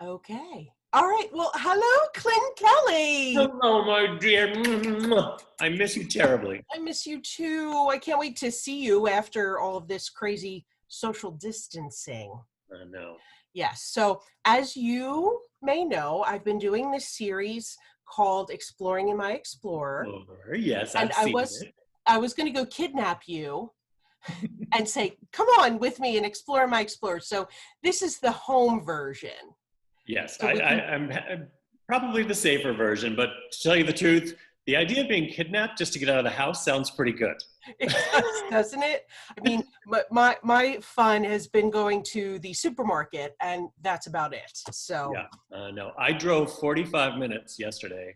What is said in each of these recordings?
Okay. All right. Well, hello, Clint Kelly. Hello, my dear. I miss you terribly. I miss you too. I can't wait to see you after all of this crazy social distancing. I know. Yes. So, as you may know, I've been doing this series called Exploring in My Explorer, Yes, and I've seen it. I was going to go kidnap you and say, "Come on with me and explore my explorer." So, this is the home version. Yes, So we can I'm probably the safer version, but to tell you the truth, the idea of being kidnapped just to get out of the house sounds pretty good. It does, doesn't it? I mean, my fun has been going to the supermarket, and that's about it. So, Yeah, no, I drove 45 minutes yesterday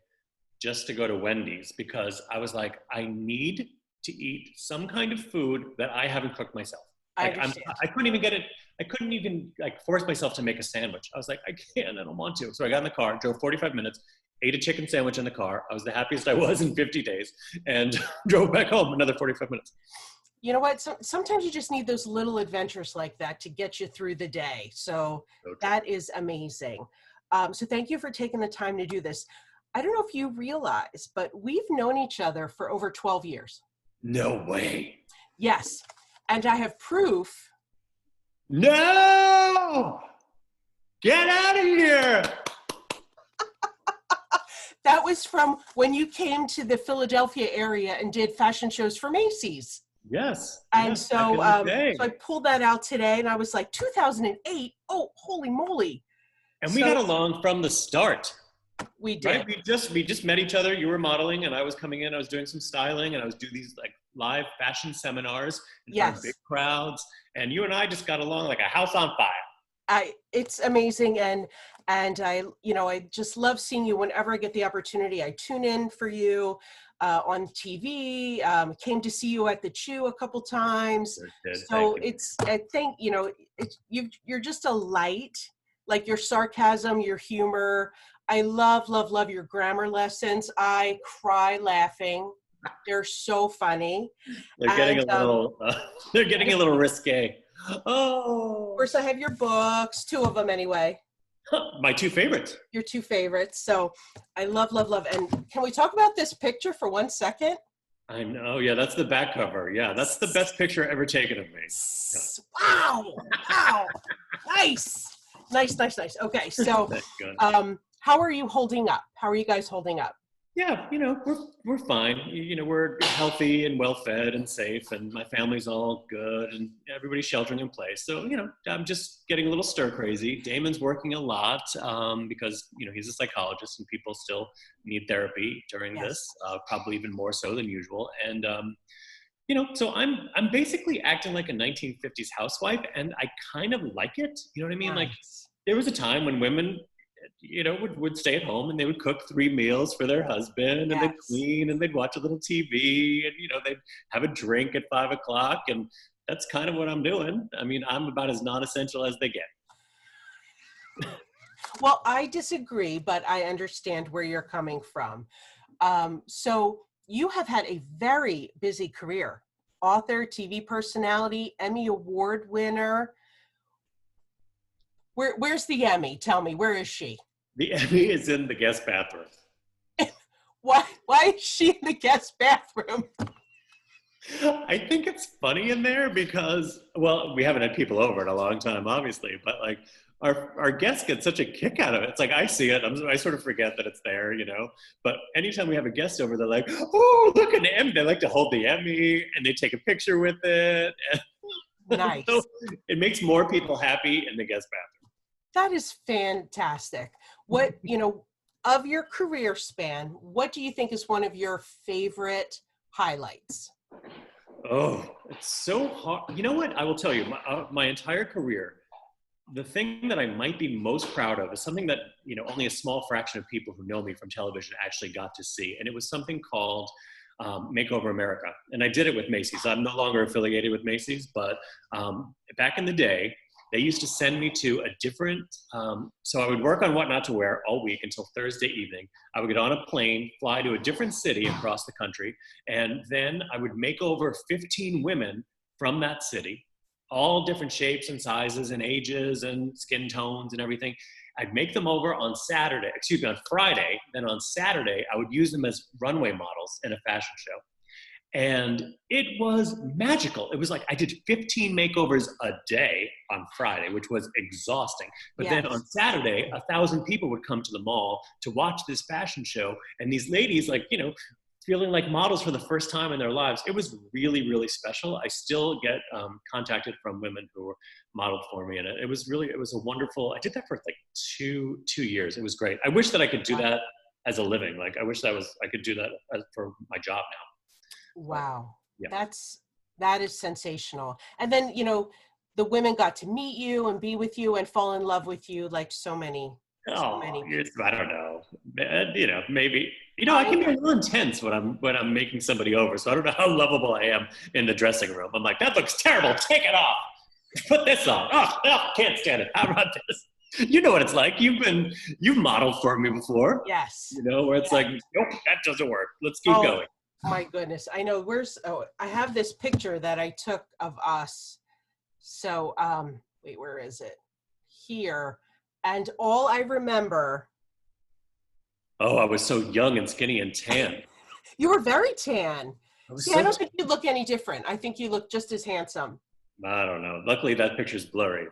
just to go to Wendy's because I was like, I need to eat some kind of food that I haven't cooked myself. I Like understand. I couldn't even get it. I couldn't even like force myself to make a sandwich. I was like, I can't. I don't want to. So I got in the car, drove 45 minutes, ate a chicken sandwich in the car. I was the happiest I was in 50 days, and drove back home another 45 minutes. You know what? Sometimes you just need those little adventures like that to get you through the day. So So true. that is amazing. So thank you for taking the time to do this. I don't know if you realize, but we've known each other for over 12 years. No way. Yes. And I have proof. No! Get out of here! That was from when you came to the Philadelphia area and did fashion shows for Macy's. Yes. And Yes. Back in the day. so I pulled that out today and I was like, 2008. Oh, holy moly. And we got So along from the start. we Right? did. We just met each other. You were modeling, and I was coming in. I was doing some styling, and I was doing these like live fashion seminars in front of big Yes. crowds. And you and I just got along like a house on fire. It's amazing, and I just love seeing you whenever I get the opportunity. I tune in for you on TV. Came to see you at the Chew a couple times. Sure did. Thank So you. I think you're just a light, like your sarcasm, your humor. I love your grammar lessons. I cry laughing. They're so funny. They're getting And a little. They're getting a little risque. of Oh, course, I have your books, two of them anyway. my two favorites. Your two favorites. So I love. And can we talk about this picture for 1 second? I know. Yeah, that's the back cover. Yeah, that's the best picture ever taken of me. Yeah. Wow. Wow. Nice. Nice. Okay. So, Thank God. how are you holding up? How are you guys holding up? Yeah, we're fine. We're healthy and well fed and safe, and my family's all good, and everybody's sheltering in place. So I'm just getting a little stir crazy. Damon's working a lot because he's a psychologist, and people still need therapy during this, Yes. probably even more so than usual. And so I'm basically acting like a 1950s housewife, and I kind of like it. You know what I mean? Like Nice. there was a time when women would stay at home and they would cook 3 meals for their husband and they'd Yes. clean and they'd watch a little TV and, they'd have a drink at 5 o'clock. And that's kind of what I'm doing. I mean, I'm about as non-essential as they get. Well, I disagree, but I understand where you're coming from. So you have had a very busy career. Author, TV personality, Emmy Award winner. Where's the Emmy? Tell me, where is she? The Emmy is in the guest bathroom. Why is she in the guest bathroom? I think it's funny in there because, well, we haven't had people over in a long time, obviously, but like our guests get such a kick out of it. It's like I see it, I sort of forget that it's there, But anytime we have a guest over, they're like, "Oh, look at the Emmy!" They like to hold the Emmy and they take a picture with it. Nice. So it makes more people happy in the guest bathroom. That is fantastic. What, of your career span, what do you think is one of your favorite highlights? Oh, it's so hard. You know what? I will tell you, my entire career, the thing that I might be most proud of is something that, only a small fraction of people who know me from television actually got to see. And it was something called Makeover America. And I did it with Macy's. I'm no longer affiliated with Macy's, but back in the day, they used to send me to a different, so I would work on What Not to Wear all week until Thursday evening. I would get on a plane, fly to a different city across the country, and then I would make over 15 women from that city all different shapes and sizes and ages and skin tones and everything. I'd make them over on Friday. Then on Saturday, I would use them as runway models in a fashion show. And it was magical. It was like I did 15 makeovers a day on Friday, which was exhausting. But then on Saturday, 1,000 people would come to the mall to watch this fashion show. And these ladies, like, you know, feeling like models for the first time in their lives. It was really, really special. I still get contacted from women who were modeled for me. And it was a wonderful, I did that for like two years. It was great. I wish that I could do that as a living. Like, I wish I could do that for my job now. Wow. Yeah. That is sensational. And then, you know, the women got to meet you and be with you and fall in love with you like so many. I don't know. You know, maybe, you know, I can be a little intense when I'm making somebody over. So I don't know how lovable I am in the dressing room. I'm like, that looks terrible. Take it off. Put this on. Oh, can't stand it. How about this? You know what it's like. You've modeled for me before. Yes. You know, where it's like, nope, that doesn't work. Let's keep going. My goodness. I know I have this picture that I took of us. So, wait, where is it? Here. And all I remember. Oh, I was so young and skinny and tan. You were very tan. I don't think you look any different. I think you look just as handsome. I don't know. Luckily, that picture's blurry.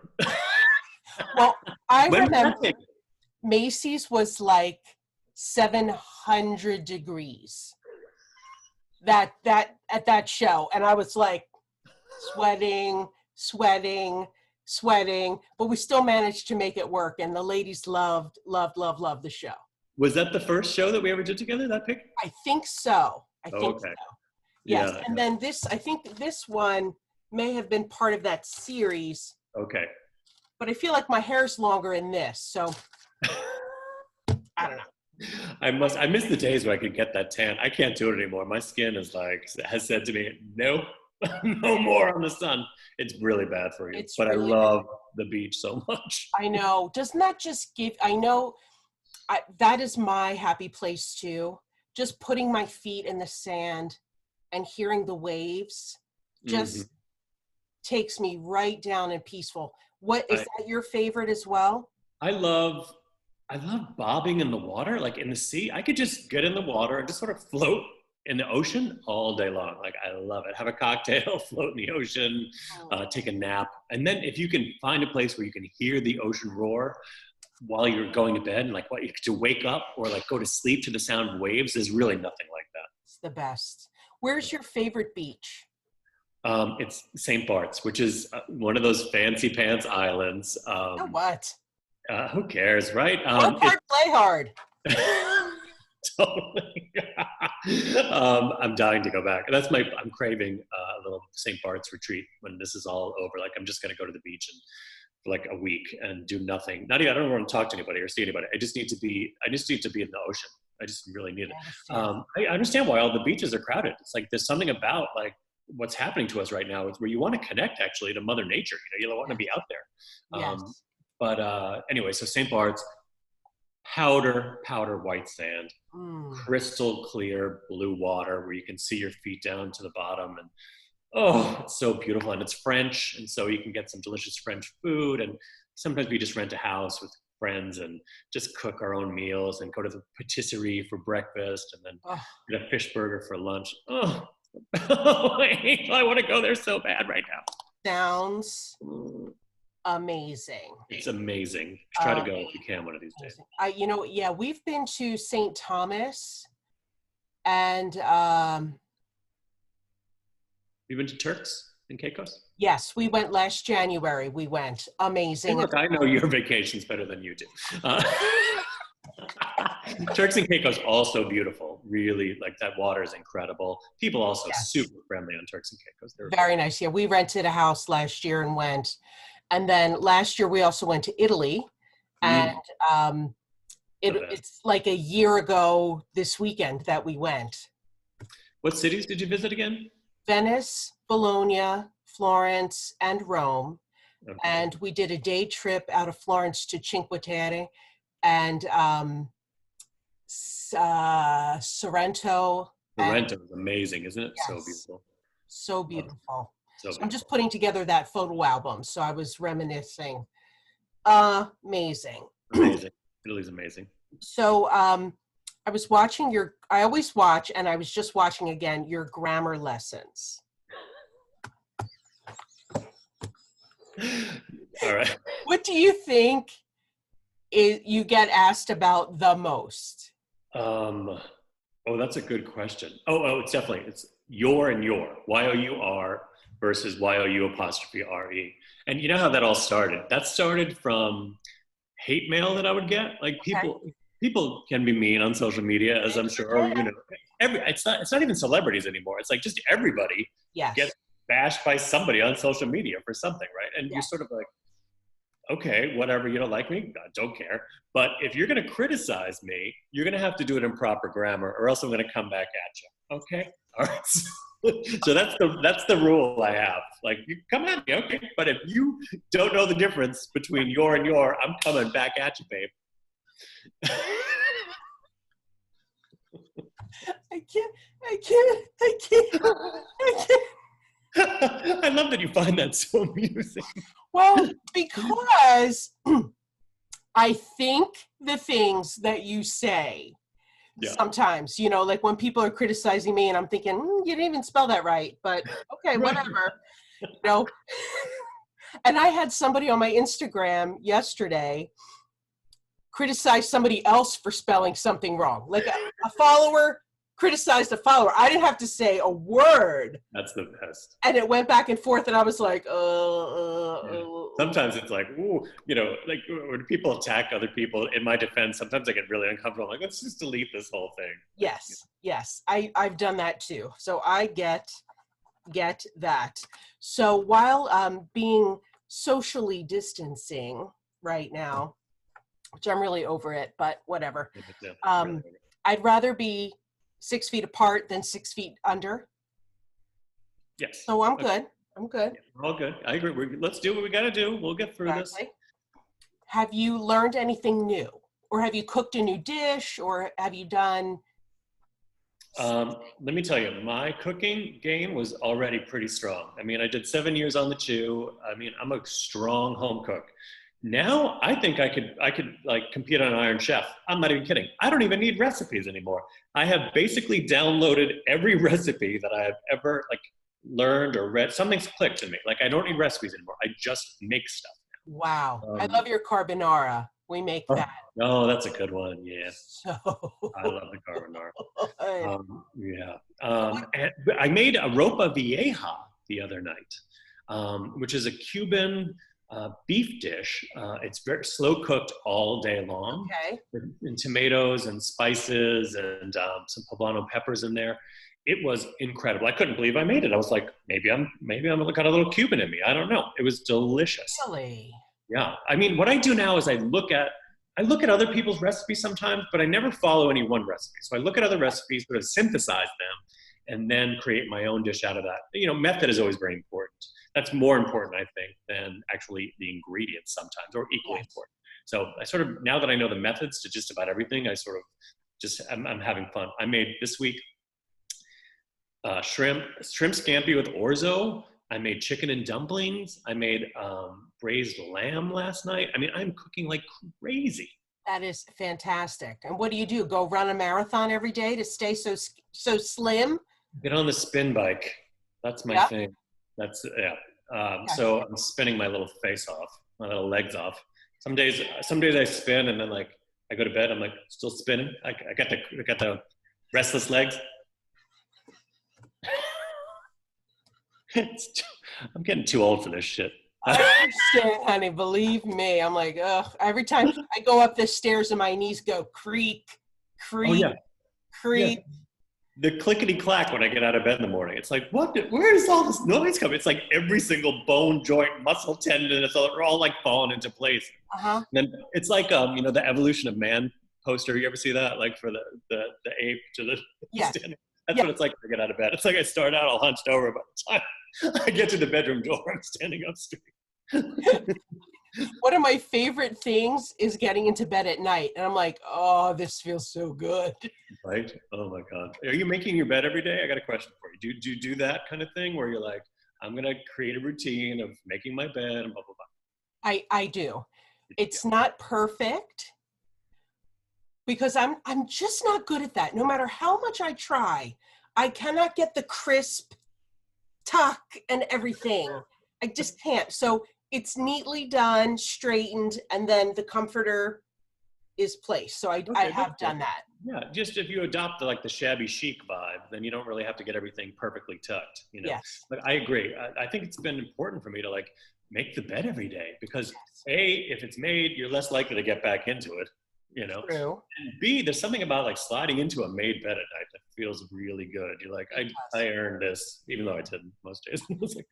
Well, I remember Macy's was like 700 degrees. That at that show, and I was like sweating, but we still managed to make it work, and the ladies loved the show. Was that the first show that we ever did together, that pic? I think so. I think so. Yes. Yeah. And then I think this one may have been part of that series. Okay. But I feel like my hair's longer in this, so I don't know. I miss the days where I could get that tan. I can't do it anymore. My skin has said to me, no, no more on the sun. It's really bad for you. But really, I love the beach so much. I know. Doesn't that just that is my happy place too. Just putting my feet in the sand and hearing the waves just takes me right down and peaceful. Is that your favorite as well? I love bobbing in the water, like in the sea. I could just get in the water and just sort of float in the ocean all day long. Like, I love it. Have a cocktail, float in the ocean, take a nap. And then if you can find a place where you can hear the ocean roar while you're going to bed, and like to wake up or like go to sleep to the sound of waves, there's really nothing like that. It's the best. Where's your favorite beach? It's St. Bart's, which is one of those fancy pants islands. What? Who cares, right? Work hard, play hard. Totally. I'm dying to go back. I'm craving a little St. Bart's retreat when this is all over. Like, I'm just going to go to the beach and for like a week and do nothing. I don't want to talk to anybody or see anybody. I just need to be in the ocean. I just really need it. I understand why all the beaches are crowded. It's like there's something about like what's happening to us right now where you want to connect actually to Mother Nature. You know, you want to be out there. Yes. But anyway, so St. Bart's, powder white sand, crystal clear blue water where you can see your feet down to the bottom, and it's so beautiful. And it's French, and so you can get some delicious French food. And sometimes we just rent a house with friends and just cook our own meals and go to the patisserie for breakfast and then get a fish burger for lunch. I want to go there so bad right now. Sounds amazing. It's amazing. Try to go if you can one of these days. We've been to St. Thomas, and you've been to Turks and Caicos? Yes, we went last January. We went. Amazing. Hey, look, I know your vacations better than you do. Turks and Caicos also beautiful. Really, like, that water is incredible. People also super friendly on Turks and Caicos. They're very nice. Yeah, we rented a house last year and went. And then last year we also went to Italy, and it's like a year ago this weekend that we went. What cities did you visit again? Venice, Bologna, Florence, and Rome. Okay. And we did a day trip out of Florence to Cinque Terre and Sorrento. Sorrento is amazing, isn't it? Yes. So beautiful. So beautiful. So So I'm just beautiful. putting together that photo album. So I was reminiscing. Amazing. Amazing. Italy's amazing. So I was watching I always watch, and I was just watching again, your grammar lessons. All right. What do you think you get asked about the most? Oh, that's a good question. It's definitely, it's your and your, Y-O-U-R versus Y-O-U apostrophe R-E. And you know how that all started? That started from hate mail that I would get. Like Okay. people can be mean on social media, as I'm sure, you know, it's not even celebrities anymore. It's like just everybody Yes. gets bashed by somebody on social media for something, right? And you're Yes. sort of like, okay, whatever, you don't like me, I don't care. But if you're going to criticize me, you're going to have to do it in proper grammar, or else I'm going to come back at you. Okay, all right. So that's the rule I have. Like, you come at me, okay. But if you don't know the difference between your and your, I'm coming back at you, babe. I can't. I can't. I can't. I can't. I love that you find that so amusing. Well, because I think the things that you say Yeah. sometimes, you know, like when people are criticizing me and I'm thinking, you didn't even spell that right, but okay, Right. whatever, you know. And I had somebody on my Instagram yesterday criticize somebody else for spelling something wrong. Like a follower criticized a follower. I didn't have to say a word. That's the best. And it went back and forth, and I was like, Yeah. Sometimes it's like, ooh, you know, like when people attack other people, in my defense, sometimes I get really uncomfortable. I'm like, let's just delete this whole thing. Yes, yes. I've done that too. So I get that. So while being socially distancing right now, which I'm really over it, but whatever. Yeah, Um, really. I'd rather be 6 feet apart than 6 feet under. Yes. So I'm Okay. good. I'm good. Yeah, we're all good. I agree. Let's do what we got to do. We'll get through this. Exactly. Have you learned anything new? Or have you cooked a new dish? Or have you done? Let me tell you, my cooking game was already pretty strong. I mean, I did 7 years on the chew. I mean, I'm a strong home cook. Now I think I could like compete on Iron Chef. I'm not even kidding. I don't even need recipes anymore. I have basically downloaded every recipe that I have ever like learned or read. Something's clicked in me. Like I don't need recipes anymore. I just make stuff. Wow. I Um, love your carbonara. We make that. oh, that's a good one. Yeah, So I love the carbonara. good. Yeah. And I made a ropa vieja the other night, which is a Cuban beef dish. It's very slow cooked all day long, Okay. and tomatoes and spices and some poblano peppers in there. It was incredible. I couldn't believe I made it. I was like, maybe I'm got a little Cuban in me. I don't know. It was delicious. Really? Yeah. I mean, what I do now is I look at other people's recipes sometimes, but I never follow any one recipe. So I look at other recipes, sort of synthesize them, and then create my own dish out of that. You know, method is always very important. That's more important, I think, than actually the ingredients sometimes, or equally Yes. important. So I sort of, now that I know the methods to just about everything, I sort of just, I'm having fun. I made this week shrimp scampi with orzo. I made chicken and dumplings. I made braised lamb last night. I mean, I'm cooking like crazy. That is fantastic. And what do you do? Go run a marathon every day to stay so slim? Get on the spin bike. That's my Yeah. thing. That's yeah. Yes. So I'm spinning my little face off, my little legs off. Some days I spin and then like I go to bed. I'm like still spinning. I got the restless legs. I'm getting too old for this shit. I understand, honey. Believe me. I'm like, ugh. Every time I go up the stairs and my knees go creak, creak, Oh yeah, creak. yeah. The clickety clack when I get out of bed in the morning. It's like, where is all this noise coming? It's like every single bone, joint, muscle, tendon, they're all like falling into place. Uh-huh. And then it's like, you know, the Evolution of Man poster. You ever see that? Like for the ape to the Yes. standing. That's Yeah. what it's like to get out of bed. It's like I start out all hunched over, by the time I get to the bedroom door, I'm standing up straight. One of my favorite things is getting into bed at night. And I'm like, oh, this feels so good. Right? Oh my God. Are you making your bed every day? I got a question for you. Do you do that kind of thing where you're like, I'm going to create a routine of making my bed and blah, blah, blah. I do. It's not perfect because I'm just not good at that. No matter how much I try, I cannot get the crisp tuck and everything. I just can't. So it's neatly done, straightened, and then the comforter is placed. So I have done that. Yeah, just if you adopt like the shabby chic vibe, then you don't really have to get everything perfectly tucked, you know. Yes. But I agree. I think it's been important for me to like make the bed every day because A, if it's made, you're less likely to get back into it, you know. True. And B, there's something about like sliding into a made bed at night that feels really good. You're like, I earned this, even though I didn't most days. It's like,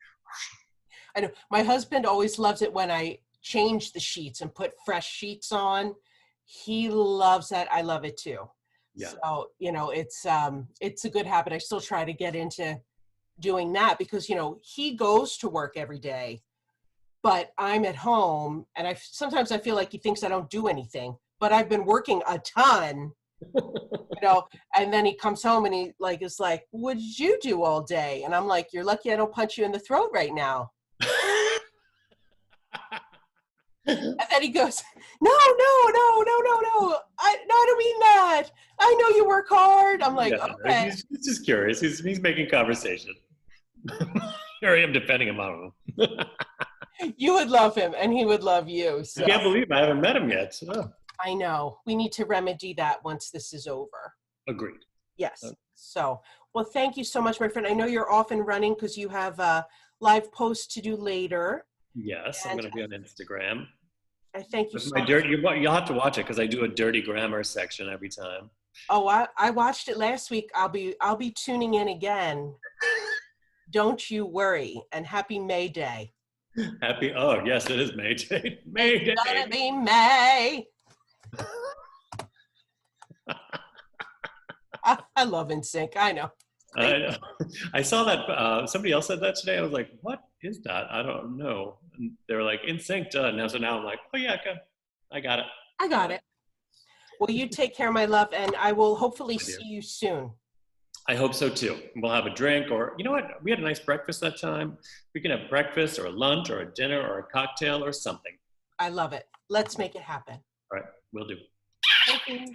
I know my husband always loves it when I change the sheets and put fresh sheets on. He loves that. I love it too. yeah. So, you know, it's a good habit. I still try to get into doing that because, you know, he goes to work every day, but I'm at home and sometimes I feel like he thinks I don't do anything, but I've been working a ton, you know, and then he comes home and he like, is like, what did you do all day? And I'm like, you're lucky I don't punch you in the throat right now. And then he goes, no, I don't mean that. I know you work hard. I'm like, okay. He's just curious. He's making conversation. Here I am defending him. I don't know. You would love him and he would love you. So. I can't believe I haven't met him yet. I know. We need to remedy that once this is over. Agreed. Yes. So, well, thank you so much, my friend. I know you're off and running because you have a live post to do later. Yes, I'm going to be on Instagram. I thank you so my much. You'll have to watch it because I do a dirty grammar section every time. Oh, I watched it last week. I'll be tuning in again. Don't you worry. And happy May Day. Happy, oh yes, it is May Day. May Day. It's gonna be May. I love NSYNC. I know. I saw that somebody else said that today. I was like, what is that? I don't know. And they were like, NSYNC done. Now, so now I'm like, oh yeah, okay. I got it. I got it. Well, you take care, my love, and I will hopefully see you soon. I hope so too. We'll have a drink or, you know what? We had a nice breakfast that time. We can have breakfast or a lunch or a dinner or a cocktail or something. I love it. Let's make it happen. All right, we'll do. Thank you.